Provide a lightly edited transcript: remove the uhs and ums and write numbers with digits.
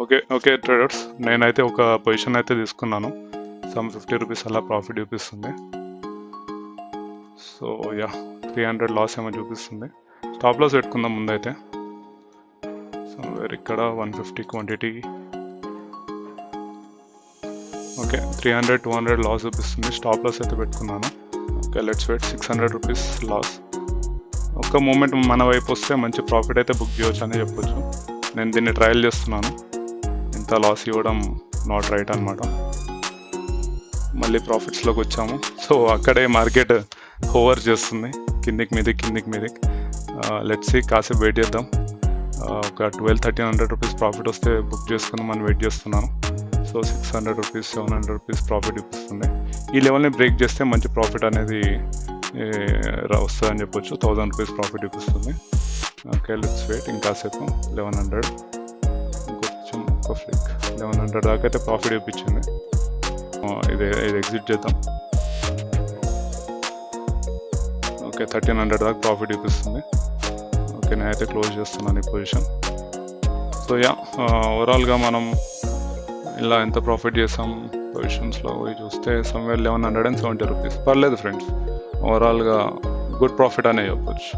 Okay okay traders, నేనైతే ఒక position అయితే తీసుకున్నాను. సమ్ 50 రూపీస్ అలా ప్రాఫిట్ చూపిస్తుంది. సో యా 300 లాస్ ఏమో చూపిస్తుంది. స్టాప్ లాస్ పెట్టుకుందాం ముందైతే. సమ్వేర్ ఇక్కడ 150 క్వాంటిటీ. ఓకే 300 200 లాస్ చూపిస్తుంది. స్టాప్ లాస్ అయితే పెట్టుకున్నాను. Okay let's wait. 600 rupees loss. ఒక్క మూమెంట్ మన వైపు వస్తే మంచి ప్రాఫిట్ అయితే బుక్ చేయవచ్చు అని చెప్పొచ్చు. నేను దీన్ని ట్రయల్ చేస్తున్నాను. ఇంత లాస్ ఇవ్వడం నాట్ రైట్ అనమాట. మళ్ళీ ప్రాఫిట్స్లోకి వచ్చాము. సో అక్కడే మార్కెట్ హోవర్ చేస్తుంది, కిందికి మీదికి. లెట్స్ సీ, కాసేపు వెయిట్ చేద్దాం. ఒక 1200-1300 రూపీస్ ప్రాఫిట్ వస్తే బుక్ చేసుకుందామని వెయిట్ చేస్తున్నాను. సో 600 రూపీస్ 700 రూపీస్ ప్రాఫిట్ చూపిస్తుంది. ఈ లెవెల్ని బ్రేక్ చేస్తే మంచి ప్రాఫిట్ అనేది వస్తుందని చెప్పొచ్చు. 1000 రూపీస్ ప్రాఫిట్ చూపిస్తుంది. ఓకే లెట్స్ వెయిట్ ఇంకాసేపు. 1100 ఇంకొంచెం ఒక ఫ్లిక్. 1100 దాకా అయితే ప్రాఫిట్ చూపించింది. ఇది ఎగ్జిట్ చేద్దాం. ఓకే 1300 దాకా ప్రాఫిట్ చూపిస్తుంది. ఓకే నేనైతే క్లోజ్ చేస్తున్నాను ఈ పొజిషన్. సో యా ఓవరాల్గా మనం ఇలా ఎంత ప్రాఫిట్ చేసాం పొజిషన్స్లో పోయి చూస్తే సమ్వేర్ 1170 రూపీస్. పర్లేదు ఫ్రెండ్స్, ఓవరాల్గా గుడ్ ప్రాఫిట్ అనే చెప్పొచ్చు.